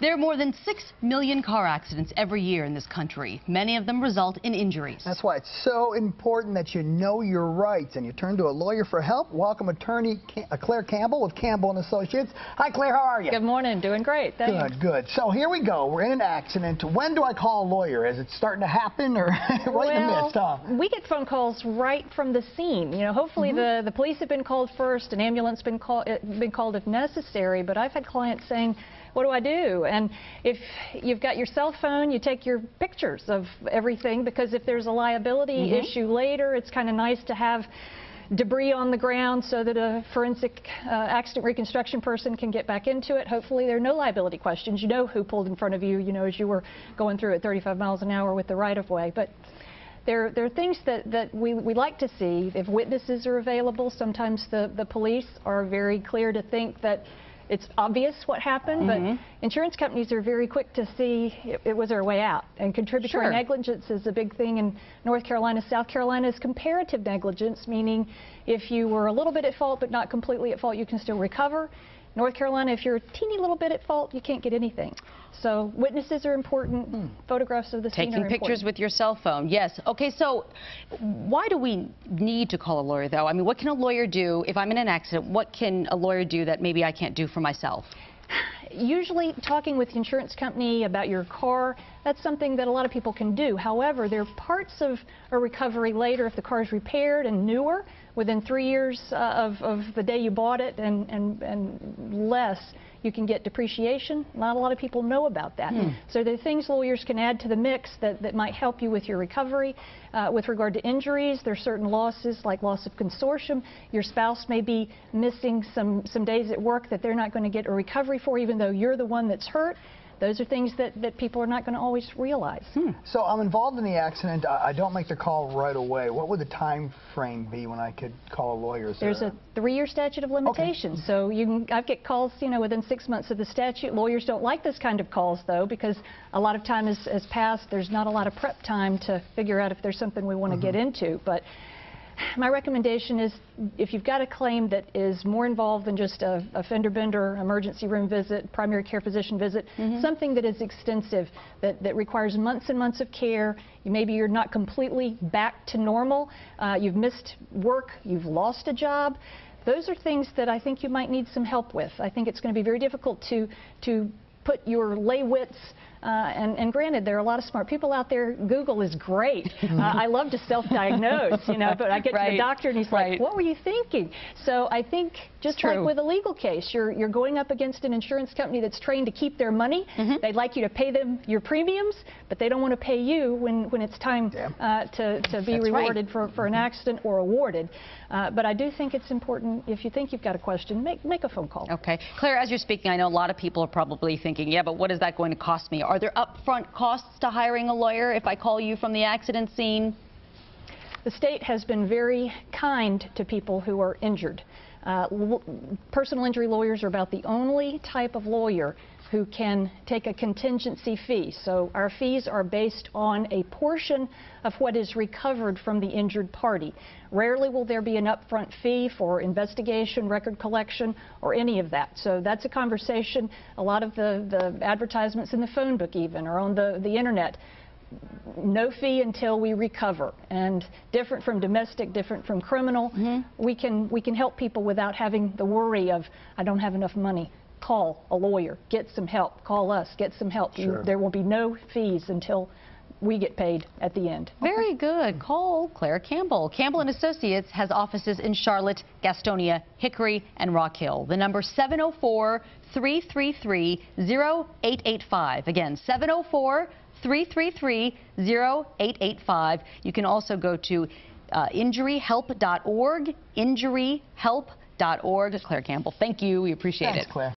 There are more than 6 million car accidents every year in this country. Many of them result in injuries. That's why it's so important that you know your rights and you turn to a lawyer for help. Welcome attorney Clair Campbell with Campbell Associates. Hi, Claire. How are you? Good morning. Doing great. Thanks. Good. So here we go. We're in an accident. When do I call a lawyer? Is it starting to happen or right in the midst? Huh? We get phone calls right from the scene. You know, hopefully the police have been called first, an ambulance been called if necessary. But I've had clients saying, what do I do? And if you've got your cell phone, you take your pictures of everything, because if there's a liability issue later, it's kind of nice to have debris on the ground so that a forensic accident reconstruction person can get back into it. Hopefully there are no liability questions. You know who pulled in front of you, you know, as you were going through at 35 miles an hour with the right-of-way. But there are things that we like to see. If witnesses are available, sometimes the police are very clear to think that it's obvious what happened, but insurance companies are very quick to see it was their way out. And contributory negligence is a big thing in North Carolina. South Carolina is comparative negligence, meaning if you were a little bit at fault but not completely at fault, you can still recover. North Carolina, if you're a teeny little bit at fault, you can't get anything. So witnesses are important. Photographs of the scene are important. Taking pictures with your cell phone, yes. Okay, so why do we need to call a lawyer, though? I mean, what can a lawyer do if I'm in an accident? What can a lawyer do that maybe I can't do for myself? Usually talking with the insurance company about your car, that's something that a lot of people can do. However, there are parts of a recovery later if the car is repaired and newer, within 3 years of the day you bought it and less, you can get depreciation. Not a lot of people know about that. So there are things lawyers can add to the mix that might help you with your recovery. With regard to injuries, there are certain losses like loss of consortium. Your spouse may be missing some days at work that they're not going to get a recovery for, even though you're the one that's hurt. Those are things that people are not going to always realize. So I'm involved in the accident. I don't make the call right away. What would the time frame be when I could call a lawyer? There's a 3-year statute of limitations. So I get calls, you know, within 6 months of the statute. Lawyers don't like this kind of calls, though, because a lot of time has passed. There's not a lot of prep time to figure out if there's something we want to get into. But my recommendation is, if you've got a claim that is more involved than just a fender bender, emergency room visit, primary care physician visit, something that is extensive, that requires months and months of care, maybe you're not completely back to normal, you've missed work, you've lost a job, those are things that I think you might need some help with. I think it's going to be very difficult to put your lay wits, and granted, there are a lot of smart people out there. Google is great. I love to self-diagnose, you know, but I get to the doctor and he's like, what were you thinking? So I think just like with a legal case, you're going up against an insurance company that's trained to keep their money. They'd like you to pay them your premiums, but they don't want to pay you when it's time to be rewarded for an accident or awarded. But I do think it's important, if you think you've got a question, make a phone call. Okay. Claire, as you're speaking, I know a lot of people are probably thinking, yeah, but what is that going to cost me? Are there upfront costs to hiring a lawyer if I call you from the accident scene? The state has been very kind to people who are injured. Personal injury lawyers are about the only type of lawyer who can take a contingency fee. So our fees are based on a portion of what is recovered from the injured party. Rarely will there be an upfront fee for investigation, record collection, or any of that. So that's a conversation. A lot of the advertisements in the phone book even or on the internet. No fee until we recover. And different from domestic, different from criminal, we can help people without having the worry of, I don't have enough money. Call a lawyer, get some help, call us, get some help. There will be no fees until we get paid at the end. Very good. Call Clair Campbell. Campbell Associates has offices in Charlotte, Gastonia, Hickory, and Rock Hill. The number 704-333-0885. Again, 704-333-0885. You can also go to injuryhelp.org, injuryhelp.org. Clair Campbell, thank you. We appreciate it. Thanks, Claire.